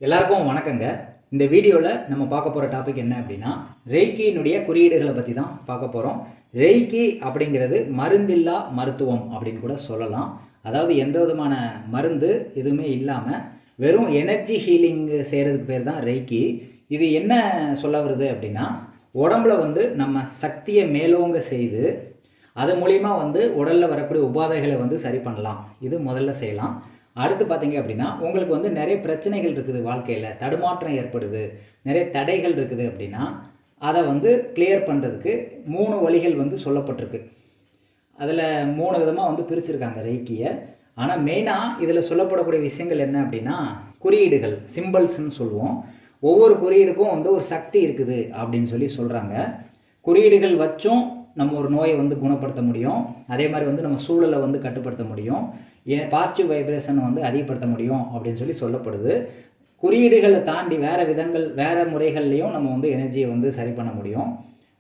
எல்லாருக்கும் வணக்கங்க. இந்த வீடியோவில் நம்ம பார்க்க போகிற டாபிக் என்ன அப்படின்னா, ரெய்க்கியினுடைய குறியீடுகளை பற்றி தான் பார்க்க போகிறோம். ரெய்க்கி அப்படிங்கிறது மருந்தில்லா மருத்துவம் அப்படின்னு கூட சொல்லலாம். அதாவது எந்த விதமான மருந்து எதுவுமே இல்லாமல் வெறும் எனர்ஜி ஹீலிங் செய்கிறதுக்கு பேர் தான் ரெய்க்கி. இது என்ன சொல்ல வருது அப்படின்னா, உடம்புல நம்ம சக்தியை மேலோங்க செய்து அது மூலிமா உடலில் வரக்கூடிய உபாதைகளை சரி பண்ணலாம். இது முதல்ல செய்யலாம். அடுத்து பார்த்தீங்க அப்படின்னா, உங்களுக்கு நிறைய பிரச்சனைகள் இருக்குது, வாழ்க்கையில் தடுமாற்றம் ஏற்படுது, நிறைய தடைகள் இருக்குது அப்படின்னா, அதை கிளியர் பண்ணுறதுக்கு 3 வழிகள் சொல்லப்பட்டிருக்கு. அதில் 3 விதமாக பிரிச்சுருக்காங்க ரெய்க்கியை. ஆனால் மெயினாக இதில் சொல்லப்படக்கூடிய விஷயங்கள் என்ன அப்படின்னா, குறியீடுகள், சிம்பிள்ஸ்ன்னு சொல்லுவோம். ஒவ்வொரு குறியீடுக்கும் ஒரு சக்தி இருக்குது அப்படின்னு சொல்கிறாங்க. குறியீடுகள் வச்சும் நம்ம ஒரு நோயை குணப்படுத்த முடியும். அதே மாதிரி நம்ம சூழலை கட்டுப்படுத்த முடியும். பாசிட்டிவ் வைப்ரேஷன் அதிகப்படுத்த முடியும் அப்படின்னு சொல்லப்படுது. குறியீடுகளை தாண்டி வேறு விதங்கள், வேறு முறைகள்லையும் நம்ம எனர்ஜியை சரி பண்ண முடியும்.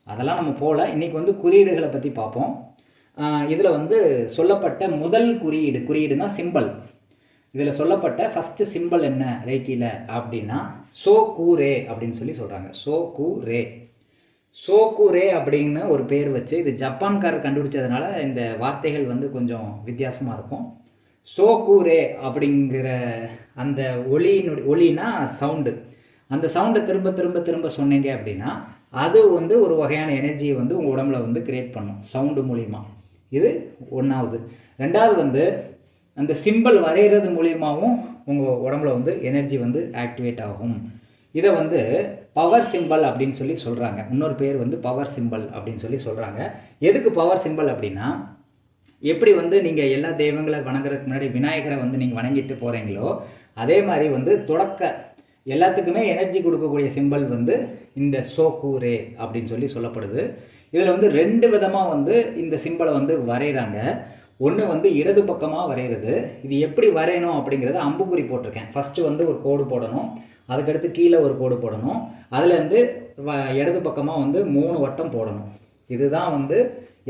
அதெல்லாம் நம்ம போல் இன்றைக்கி குறியீடுகளை பற்றி பார்ப்போம். இதில் சொல்லப்பட்ட முதல் குறியீடுனா சிம்பிள். இதில் சொல்லப்பட்ட ஃபஸ்ட்டு சிம்பிள் என்ன ரெய்க்கியில் அப்படின்னா, சோகூரே அப்படின்னு சொல்கிறாங்க. சோகூரே அப்படின்னு ஒரு பேர் வச்சு, இது ஜப்பான்காரர் கண்டுபிடிச்சதுனால இந்த வார்த்தைகள் கொஞ்சம் வித்தியாசமாக இருக்கும். சோகூரே அப்படிங்கிற அந்த ஒலினா சவுண்டு, அந்த சவுண்டை திரும்ப திரும்ப திரும்ப சொன்னீங்க அப்படின்னா அது ஒரு வகையான எனர்ஜியை உங்கள் உடம்புல கிரியேட் பண்ணும் சவுண்டு மூலிமா. இது ஒன்றாவது. ரெண்டாவது அந்த சிம்பிள் வரைகிறது மூலியமாகவும் உங்கள் உடம்புல எனர்ஜி ஆக்டிவேட் ஆகும். இதை பவர் சிம்பிள் அப்படின்னு சொல்கிறாங்க. இன்னொரு பேர் பவர் சிம்பிள் அப்படின்னு சொல்கிறாங்க. எதுக்கு பவர் சிம்பிள் அப்படின்னா, எப்படி நீங்கள் எல்லா தெய்வங்களை வணங்குறதுக்கு முன்னாடி விநாயகரை நீங்கள் வணங்கிட்டு போகிறீங்களோ, அதே மாதிரி தொடக்க எல்லாத்துக்குமே எனர்ஜி கொடுக்கக்கூடிய சிம்பிள் இந்த சோகூரே அப்படின்னு சொல்லப்படுது. இதில் 2 விதமாக இந்த சிம்பிளை வரைகிறாங்க. ஒன்று இடது பக்கமாக வரைகிறது. இது எப்படி வரையணும் அப்படிங்கிறத அம்புக்குறி போட்டிருக்கேன். ஃபஸ்ட்டு ஒரு கோடு போடணும், அதுக்கடுத்து கீழே ஒரு கோடு போடணும், அதுலேருந்து இடது பக்கமாக 3 வட்டம் போடணும். இதுதான்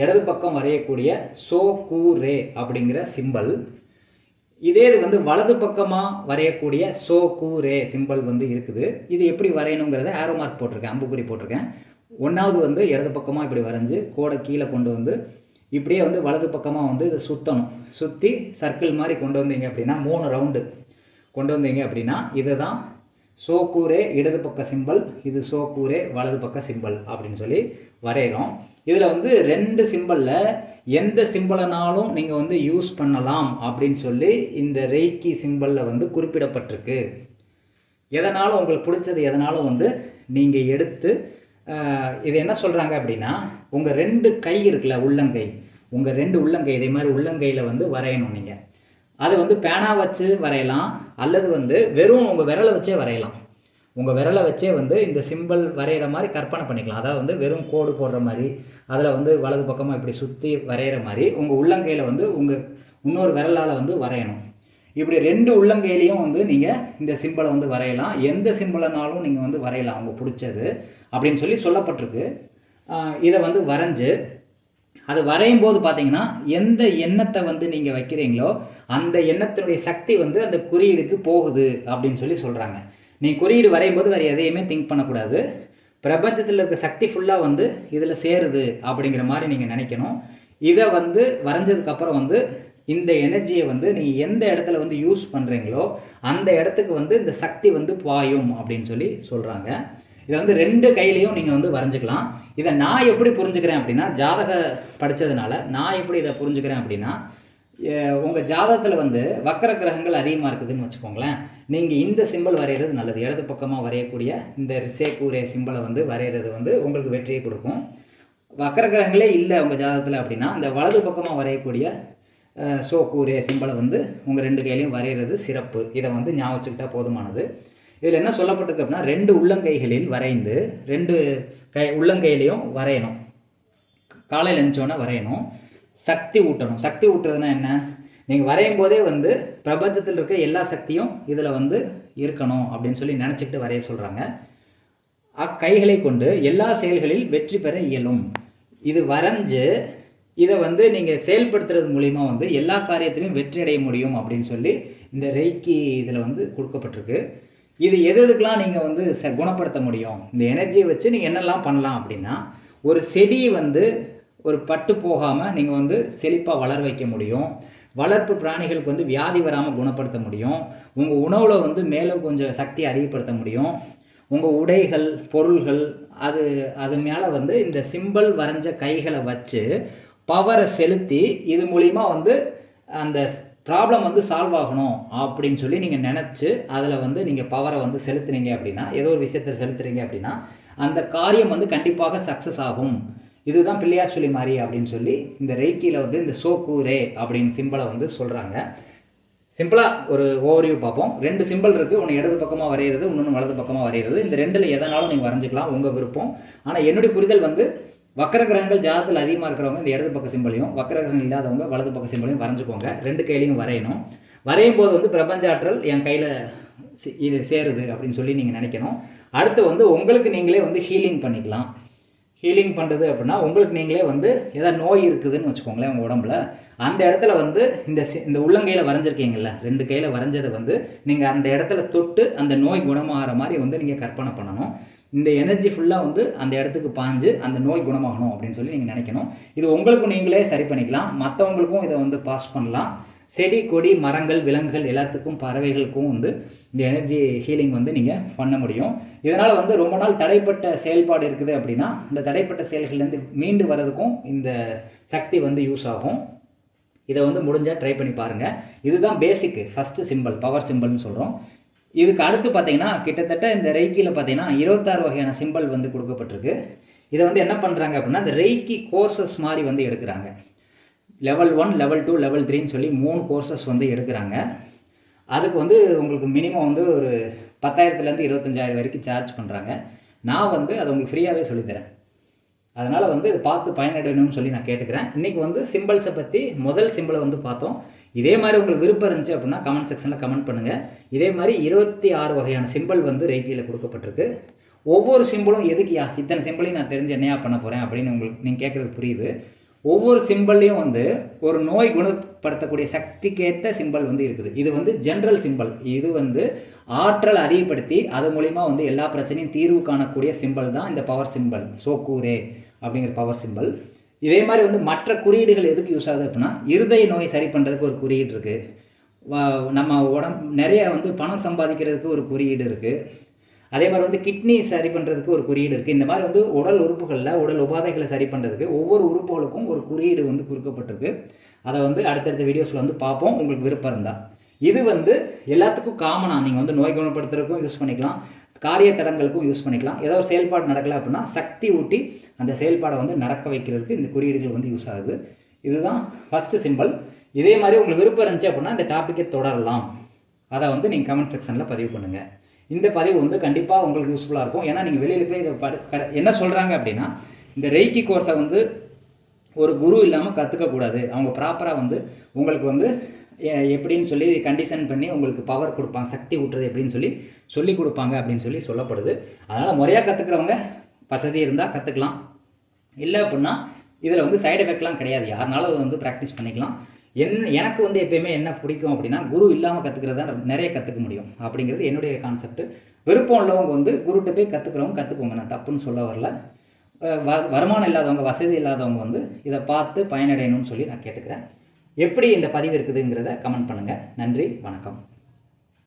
இடது பக்கம் வரையக்கூடிய சோகூரே அப்படிங்கிற சிம்பிள். இதே இது வலது பக்கமாக வரையக்கூடிய சோகூரே சிம்பிள் இருக்குது. இது எப்படி வரையணுங்கிறத ஆரோ மார்க் போட்டிருக்கேன், அம்புக்குறி போட்டிருக்கேன். ஒன்றாவது இடது பக்கமாக இப்படி வரைஞ்சி கோடை கீழே கொண்டு இப்படியே வலது பக்கமாக இதை சுற்றணும். சுற்றி சர்க்கிள் மாதிரி கொண்டு வந்தீங்க அப்படின்னா 3 ரவுண்டு கொண்டு வந்தீங்க அப்படின்னா இதுதான் சோகூரே இடது பக்க சிம்பிள், இது சோகூரே வலது பக்க சிம்பிள் அப்படின்னு வரைகிறோம். இதில் 2 சிம்பிளில் எந்த சிம்பிளனாலும் நீங்கள் யூஸ் பண்ணலாம் அப்படின்னு இந்த ரெய்க்கி சிம்பிளில் குறிப்பிடப்பட்டிருக்கு. எதனாலும் உங்களுக்கு பிடிச்சது எதனாலும் நீங்கள் எடுத்து இது என்ன சொல்கிறாங்க அப்படின்னா, உங்கள் 2 கை இருக்குல்ல, உள்ளங்கை, உங்கள் 2 உள்ளங்கை இதே மாதிரி உள்ளங்கையில் வரையணும். நீங்கள் அது பேனா வச்சு வரையலாம், அல்லது வெறும் உங்கள் விரலை வச்சே வரையலாம். உங்கள் விரலை வச்சே இந்த சிம்பிள் வரைகிற மாதிரி கற்பனை பண்ணிக்கலாம். அதாவது வெறும் கோடு போடுற மாதிரி, அதில் வலது பக்கமாக இப்படி சுற்றி வரைகிற மாதிரி உங்கள் உள்ளங்கையில் உங்கள் இன்னொரு விரலால் வரையணும். இப்படி 2 உள்ளங்கையிலையும் நீங்கள் இந்த சிம்பிளை வரையலாம். எந்த சிம்பிளனாலும் நீங்கள் வரையலாம் அவங்க பிடிச்சது அப்படின்னு சொல்லப்பட்டிருக்கு. இதை வரைஞ்சி அது வரையும் போது பார்த்தீங்கன்னா, எந்த எண்ணத்தை நீங்கள் வைக்கிறீங்களோ அந்த எண்ணத்தினுடைய சக்தி அந்த குறியீடுக்கு போகுது அப்படின்னு சொல்கிறாங்க. நீ குறியீடு வரையும் போது வேறு எதையுமே திங்க் பண்ணக்கூடாது. பிரபஞ்சத்தில் இருக்க சக்தி ஃபுல்லாக இதில் சேருது அப்படிங்கிற மாதிரி நீங்கள் நினைக்கணும். இதை வரைஞ்சதுக்கப்புறம் இந்த எனர்ஜியை நீங்கள் எந்த இடத்துல யூஸ் பண்ணுறீங்களோ அந்த இடத்துக்கு இந்த சக்தி பாயும் அப்படின்னு சொல்கிறாங்க. இதை 2 கையிலையும் நீங்கள் வரைஞ்சிக்கலாம். இதை நான் எப்படி புரிஞ்சுக்கிறேன் அப்படின்னா, ஜாதக படித்ததுனால நான் எப்படி இதை புரிஞ்சுக்கிறேன் அப்படின்னா, உங்கள் ஜாதகத்தில் வக்கர கிரகங்கள் அதிகமாக இருக்குதுன்னு வச்சுக்கோங்களேன். நீங்கள் இந்த சிம்பிள் வரைகிறது நல்லது. இடது பக்கமாக வரையக்கூடிய இந்த சேகூரே சிம்பிளை வரைகிறது உங்களுக்கு வெற்றியை கொடுக்கும். வக்கர கிரகங்களே இல்லை உங்கள் ஜாதகத்தில் அப்படின்னா, இந்த வலது பக்கமாக வரையக்கூடிய சோகூரே சிம்பிளை உங்கள் 2 கையிலையும் வரைகிறது சிறப்பு. இதை ஞாபகம் வச்சுக்கிட்டா போதுமானது. இதில் என்ன சொல்லப்பட்டிருக்கு அப்படின்னா, 2 உள்ளங்கைகளில் வரைந்து 2 உள்ளங்கையிலையும் வரையணும். காலையில் எழுந்தோன்னே வரையணும். சக்தி ஊட்டணும். சக்தி ஊட்டுறதுனா என்ன? நீங்கள் வரையும் போதே பிரபஞ்சத்தில் இருக்க எல்லா சக்தியும் இதில் இருக்கணும் அப்படின்னு நினச்சிக்கிட்டு வரைய சொல்கிறாங்க. அக்கைகளை கொண்டு எல்லா செயல்களில் வெற்றி பெற இயலும். இது வரைஞ்சு இதை நீங்கள் செயல்படுத்துறது மூலிமா எல்லா காரியத்திலையும் வெற்றி அடைய முடியும் அப்படின்னு இந்த ரெய்க்கி இதில் கொடுக்கப்பட்டிருக்கு. இது எதுக்கெலாம் நீங்கள் வந்து குணப்படுத்த முடியும், இந்த எனர்ஜியை வச்சு நீங்கள் என்னெல்லாம் பண்ணலாம் அப்படின்னா, ஒரு செடி வந்து ஒரு பட்டு போகாமல் நீங்கள் வந்து செழிப்பாக வளர வைக்க முடியும். வளர்ப்பு பிராணிகளுக்கு வந்து வியாதி வராமல் குணப்படுத்த முடியும். உங்கள் உணவில் வந்து மேலும் கொஞ்சம் சக்தி அதிகப்படுத்த முடியும். உங்கள் உடைகள் பொருள்கள் அது மேலே வந்து இந்த சிம்பிள் வரைஞ்ச கைகளை வச்சு பவரை செலுத்தி இது மூலிமா வந்து அந்த ப்ராப்ளம் வந்து சால்வ் ஆகணும் அப்படின்னு சொல்லி நீங்கள் நினச்சி அதில் வந்து நீங்கள் பவரை வந்து செலுத்துனீங்க அப்படின்னா, ஏதோ ஒரு விஷயத்தை செலுத்துறீங்க அப்படின்னா அந்த காரியம் வந்து கண்டிப்பாக சக்ஸஸ் ஆகும். இதுதான் பிள்ளையார் சொல்லி மாதிரி அப்படின்னு சொல்லி இந்த ரெய்க்கியில் வந்து இந்த சோக்கூரே அப்படின்னு சிம்பிளை வந்து சொல்கிறாங்க. சிம்பிளாக ஒரு ஓவர்வியூ பார்ப்போம். 2 சிம்பிள் இருக்குது. ஒன்று இடது பக்கமாக வரைகிறது, இன்னொன்று வலது பக்கமாக வரைகிறது. இந்த 2ல் எதனாலும் நீங்கள் வரைஞ்சிக்கலாம், உங்கள் விருப்பம். ஆனால் என்னுடைய புரிதல் வந்து வக்கர கிரகங்கள் ஜாதத்தில் அதிகமாக இருக்கிறவங்க இந்த இடது பக்க சிம்பிளையும், வக்கர கிரகங்கள் இல்லாதவங்க வலது பக்க சிம்பிளையும் வரைஞ்சிக்கோங்க. 2 கையிலையும் வரையணும். வரையும் போது வந்து பிரபஞ்ச ஆற்றல் என் கையில் இது சேருது அப்படின்னு சொல்லி நீங்கள் நினைக்கணும். அடுத்து வந்து உங்களுக்கு நீங்களே வந்து ஹீலிங் பண்ணிக்கலாம். ஹீலிங் பண்ணுறது அப்படின்னா உங்களுக்கு நீங்களே வந்து ஏதாவது நோய் இருக்குதுன்னு வச்சுக்கோங்களேன் உங்கள் உடம்புல, அந்த இடத்துல வந்து இந்த உள்ளங்கையில் வரைஞ்சிருக்கீங்கள்ல, 2 கையில் வரைஞ்சதை வந்து நீங்கள் அந்த இடத்துல தொட்டு அந்த நோய் குணமாகிற மாதிரி வந்து நீங்கள் கற்பனை பண்ணணும். இந்த எனர்ஜி ஃபுல்லாக வந்து அந்த இடத்துக்கு பாஞ்சு அந்த நோய் குணமாகணும் அப்படின்னு சொல்லி நீங்கள் நினைக்கணும். இது உங்களுக்கும் நீங்களே சரி பண்ணிக்கலாம், மற்றவங்களுக்கும் இதை வந்து பாஸ் பண்ணலாம். செடி கொடி மரங்கள் விலங்குகள் எல்லாத்துக்கும் பறவைகளுக்கும் வந்து இந்த எனர்ஜி ஹீலிங் வந்து நீங்கள் பண்ண முடியும். இதனால் வந்து ரொம்ப நாள் தடைப்பட்ட செயல்பாடு இருக்குது அப்படின்னா அந்த தடைப்பட்ட செயல்கள்லேருந்து மீண்டு வர்றதுக்கும் இந்த சக்தி வந்து யூஸ் ஆகும். இதை வந்து முடிஞ்சால் ட்ரை பண்ணி பாருங்கள். இதுதான் பேசிக்கு ஃபஸ்ட்டு சிம்பிள், பவர் சிம்பிள்னு சொல்கிறோம். இதுக்கு அடுத்து பார்த்தீங்கன்னா கிட்டத்தட்ட இந்த ரெய்க்கியில் பார்த்தீங்கன்னா 26 வகையான சிம்பிள் வந்து கொடுக்கப்பட்டிருக்கு. இதை வந்து என்ன பண்ணுறாங்க அப்படின்னா இந்த ரெய்க்கி கோர்சஸ் மாதிரி வந்து எடுக்கிறாங்க. லெவல் 1, லெவல் 2, லெவல் 3ன்னு சொல்லி 3 கோர்சஸ் வந்து எடுக்கிறாங்க. அதுக்கு வந்து உங்களுக்கு மினிமம் வந்து ஒரு 10,000லேருந்து 25,000 வரைக்கும் சார்ஜ் பண்ணுறாங்க. நான் வந்து அதை உங்களுக்கு ஃப்ரீயாகவே சொல்லித்தரேன். அதனால் வந்து இதை பார்த்து பயனடையணும்னு சொல்லி நான் கேட்டுக்கிறேன். இன்றைக்கி வந்து சிம்பிள்ஸை பற்றி முதல் சிம்பிளை வந்து பார்த்தோம். இதே மாதிரி உங்களுக்கு விருப்பம் இருந்துச்சு அப்படின்னா கமெண்ட் செக்ஷனில் கமெண்ட் பண்ணுங்கள். இதே மாதிரி 26 வகையான சிம்பிள் வந்து ரெய்க்கியில் கொடுக்கப்பட்டிருக்கு. ஒவ்வொரு சிம்பிளும் எதுக்குயா இத்தனை சிம்பிளையும் நான் தெரிஞ்சு என்னையா பண்ண போகிறேன் அப்படின்னு உங்களுக்கு நீங்கள் கேட்குறது புரியுது. ஒவ்வொரு சிம்பிள்லையும் வந்து ஒரு நோய் குணப்படுத்தக்கூடிய சக்திக்கேற்ற சிம்பிள் வந்து இருக்குது. இது வந்து ஜென்ரல் சிம்பிள். இது வந்து ஆற்றல் அதிகப்படுத்தி அது மூலிமா வந்து எல்லா பிரச்சனையும் தீர்வு காணக்கூடிய சிம்பிள் தான் இந்த பவர் சிம்பிள், சோக்கூரே அப்படிங்கிற பவர் சிம்பிள். இதே மாதிரி வந்து மற்ற குறியீடுகள் எதுக்கு யூஸ் ஆகுது அப்படின்னா இருதய நோய் சரி பண்ணுறதுக்கு ஒரு குறியீடு இருக்குது. நம்ம நிறைய வந்து பணம் சம்பாதிக்கிறதுக்கு ஒரு குறியீடு இருக்குது. அதே மாதிரி வந்து கிட்னி சரி பண்ணுறதுக்கு ஒரு குறியீடு இருக்குது. இந்த மாதிரி வந்து உடல் உறுப்புகளில் உடல் உபாதைகளை சரி பண்ணுறதுக்கு ஒவ்வொரு உறுப்புகளுக்கும் ஒரு குறியீடு வந்து கொடுக்கப்பட்டிருக்கு. அதை வந்து அடுத்தடுத்த வீடியோஸில் வந்து பார்ப்போம் உங்களுக்கு விருப்பம் இருந்தால். இது வந்து எல்லாத்துக்கும் காமனாக நீங்கள் வந்து நோய் குணப்படுத்துறதுக்கும் யூஸ் பண்ணிக்கலாம், காரிய தடங்களுக்கும் யூஸ் பண்ணிக்கலாம். ஏதோ ஒரு செயல்பாடு நடக்கலை அப்படின்னா சக்தி ஊட்டி அந்த செயல்பாடை வந்து நடக்க வைக்கிறதுக்கு இந்த குறியீடுகள் வந்து யூஸ் ஆகுது. இதுதான் ஃபஸ்ட்டு சிம்பிள். இதே மாதிரி உங்களுக்கு விருப்பம் இருந்துச்சு அப்படின்னா இந்த டாப்பிக்கை தொடரலாம். அதை வந்து நீங்கள் கமெண்ட் செக்ஷனில் பதிவு பண்ணுங்கள். இந்த பதிவு வந்து கண்டிப்பாக உங்களுக்கு யூஸ்ஃபுல்லாக இருக்கும். ஏன்னா நீங்கள் வெளியில் போய் இதை என்ன சொல்கிறாங்க அப்படின்னா இந்த ரெய்க்கி கோர்ஸை வந்து ஒரு குரு இல்லாமல் கற்றுக்கக்கூடாது. அவங்க ப்ராப்பராக வந்து உங்களுக்கு வந்து எப்படின்னு சொல்லி கண்டிஷன் பண்ணி உங்களுக்கு பவர் கொடுப்பாங்க, சக்தி ஊட்டுறது எப்படின்னு சொல்லி கொடுப்பாங்க அப்படின்னு சொல்லப்படுது. அதனால் முறையாக கற்றுக்கிறவங்க வசதி இருந்தால் கற்றுக்கலாம். இல்லை அப்படின்னா இதில் வந்து சைடு எஃபெக்ட்லாம் கிடையாது. யாருனாலும் அதை வந்து ப்ராக்டிஸ் பண்ணிக்கலாம். எனக்கு வந்து எப்பயுமே என்ன பிடிக்கும் அப்படின்னா குரு இல்லாமல் கற்றுக்கிறதா நிறைய கற்றுக்க முடியும் அப்படிங்கிறது என்னுடைய கான்செப்ட். விருப்பம் உள்ளவங்க வந்து குருகிட்ட போய் கற்றுக்கிறவங்க கற்றுக்கோங்க, நான் தப்புன்னு சொல்ல வரல. வருமானம் இல்லாதவங்க வசதி இல்லாதவங்க வந்து இதை பார்த்து பயனடையணும்னு சொல்லி நான் கேட்டுக்கிறேன். எப்படி இந்த பதிவு இருக்குதுங்கிறத கமெண்ட் பண்ணுங்கள். நன்றி, வணக்கம்.